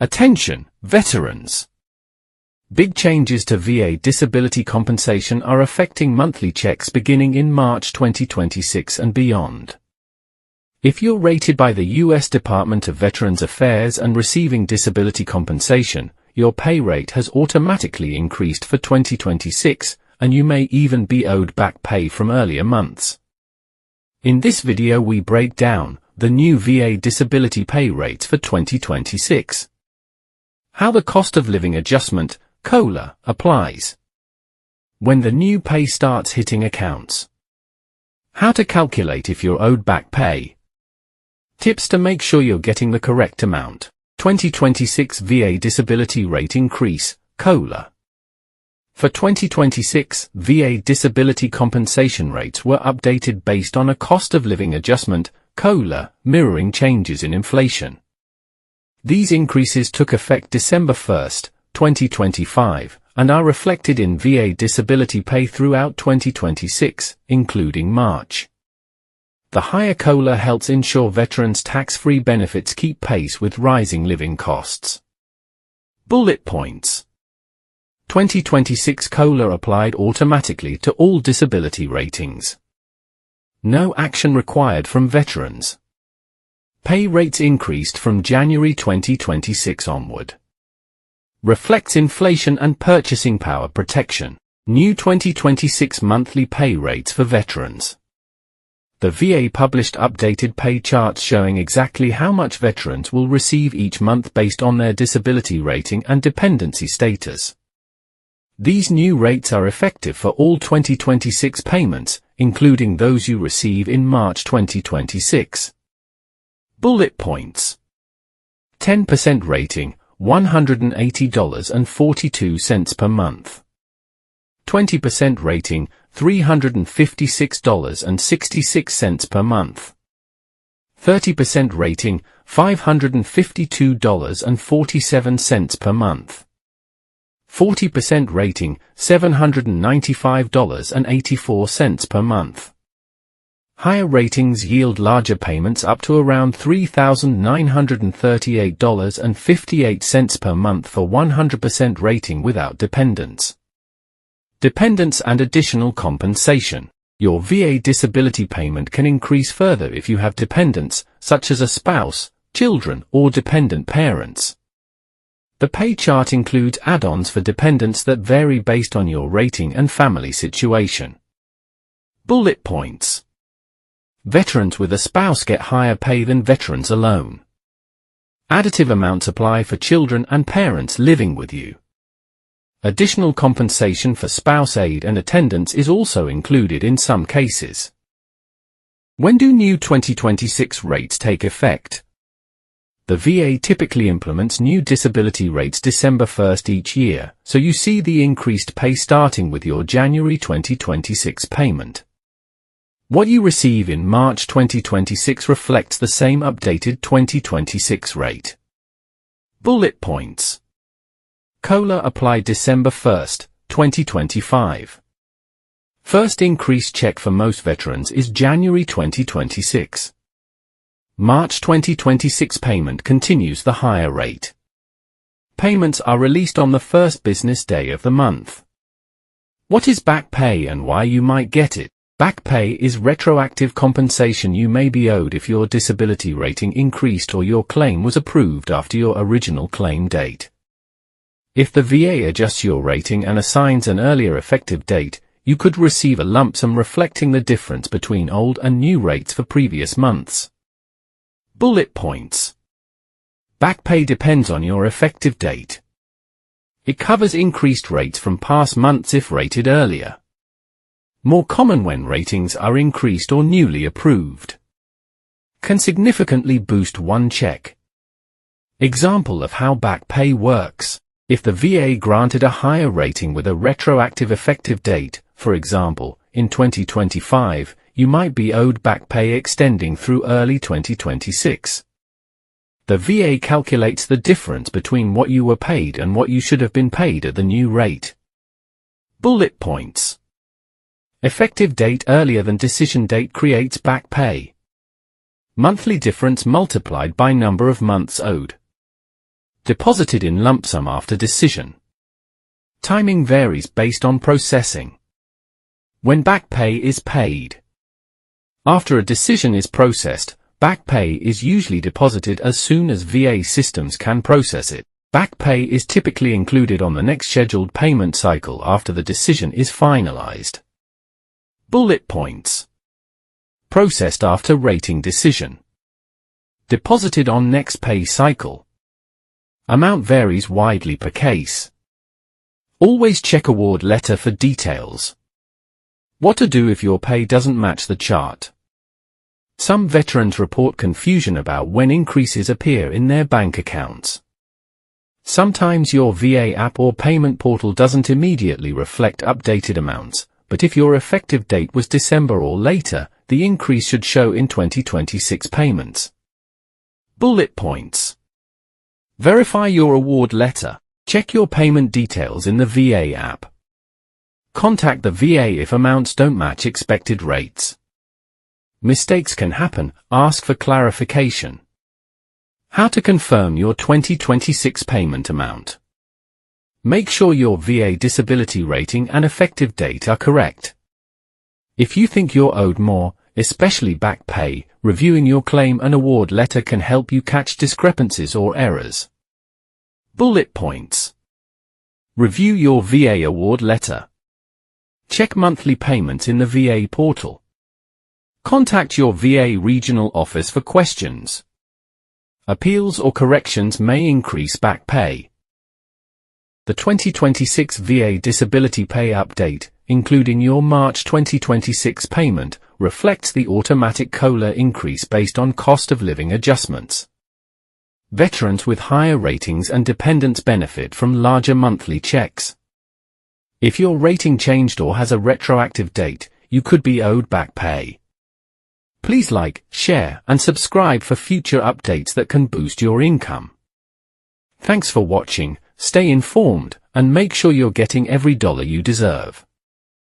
Attention, veterans! Big changes to VA disability compensation are affecting monthly checks beginning in March 2026 and beyond. If you're rated by the U.S. Department of Veterans Affairs and receiving disability compensation, your pay rate has automatically increased for 2026, and you may even be owed back pay from earlier months. In this video we break down the new VA disability pay rates for 2026. How the cost of living adjustment, COLA, applies. When the new pay starts hitting accounts. How to calculate if you're owed back pay. Tips to make sure you're getting the correct amount. 2026 VA disability rate increase, COLA. For 2026, VA disability compensation rates were updated based on a cost of living adjustment, COLA, mirroring changes in inflation. These increases took effect December 1, 2025, and are reflected in VA disability pay throughout 2026, including March. The higher COLA helps ensure veterans' tax-free benefits keep pace with rising living costs. Bullet points. 2026 COLA applied automatically to all disability ratings. No action required from veterans. Pay rates increased from January 2026 onward. Reflects inflation and purchasing power protection. New 2026 monthly pay rates for veterans. The VA published updated pay charts showing exactly how much veterans will receive each month based on their disability rating and dependency status. These new rates are effective for all 2026 payments, including those you receive in March 2026. Bullet points. 10% rating, $180.42 per month. 20% rating, $356.66 per month. 30% rating, $552.47 per month. 40% rating, $795.84 per month. Higher ratings yield larger payments up to around $3,938.58 per month for 100% rating without dependents. Dependents and additional compensation. Your VA disability payment can increase further if you have dependents, such as a spouse, children, or dependent parents. The pay chart includes add-ons for dependents that vary based on your rating and family situation. Bullet points. Veterans with a spouse get higher pay than veterans alone. Additive amounts apply for children and parents living with you. Additional compensation for spouse aid and attendance is also included in some cases. When do new 2026 rates take effect? The VA typically implements new disability rates December 1 each year, so you see the increased pay starting with your January 2026 payment. What you receive in March 2026 reflects the same updated 2026 rate. Bullet points. COLA applied December 1, 2025. First increase check for most veterans is January 2026. March 2026 payment continues the higher rate. Payments are released on the first business day of the month. What is back pay and why you might get it? Back pay is retroactive compensation you may be owed if your disability rating increased or your claim was approved after your original claim date. If the VA adjusts your rating and assigns an earlier effective date, you could receive a lump sum reflecting the difference between old and new rates for previous months. Bullet points. Back pay depends on your effective date. It covers increased rates from past months if rated earlier. More common when ratings are increased or newly approved. Can significantly boost one check. Example of how back pay works. If the VA granted a higher rating with a retroactive effective date, for example, in 2025, you might be owed back pay extending through early 2026. The VA calculates the difference between what you were paid and what you should have been paid at the new rate. Bullet points. Effective date earlier than decision date creates back pay. Monthly difference multiplied by number of months owed. Deposited in lump sum after decision. Timing varies based on processing. When back pay is paid. After a decision is processed, back pay is usually deposited as soon as VA systems can process it. Back pay is typically included on the next scheduled payment cycle after the decision is finalized. Bullet points. Processed after rating decision. Deposited on next pay cycle. Amount varies widely per case. Always check award letter for details. What to do if your pay doesn't match the chart. Some veterans report confusion about when increases appear in their bank accounts. Sometimes your VA app or payment portal doesn't immediately reflect updated amounts, but if your effective date was December or later, the increase should show in 2026 payments. Bullet points. Verify your award letter. Check your payment details in the VA app. Contact the VA if amounts don't match expected rates. Mistakes can happen, ask for clarification. How to confirm your 2026 payment amount. Make sure your VA disability rating and effective date are correct. If you think you're owed more, especially back pay, reviewing your claim and award letter can help you catch discrepancies or errors. Bullet points. Review your VA award letter. Check monthly payments in the VA portal. Contact your VA regional office for questions. Appeals or corrections may increase back pay. The 2026 VA Disability Pay Update, including your March 2026 payment, reflects the automatic COLA increase based on cost of living adjustments. Veterans with higher ratings and dependents benefit from larger monthly checks. If your rating changed or has a retroactive date, you could be owed back pay. Please like, share, and subscribe for future updates that can boost your income. Thanks for watching, stay informed, and make sure you're getting every dollar you deserve.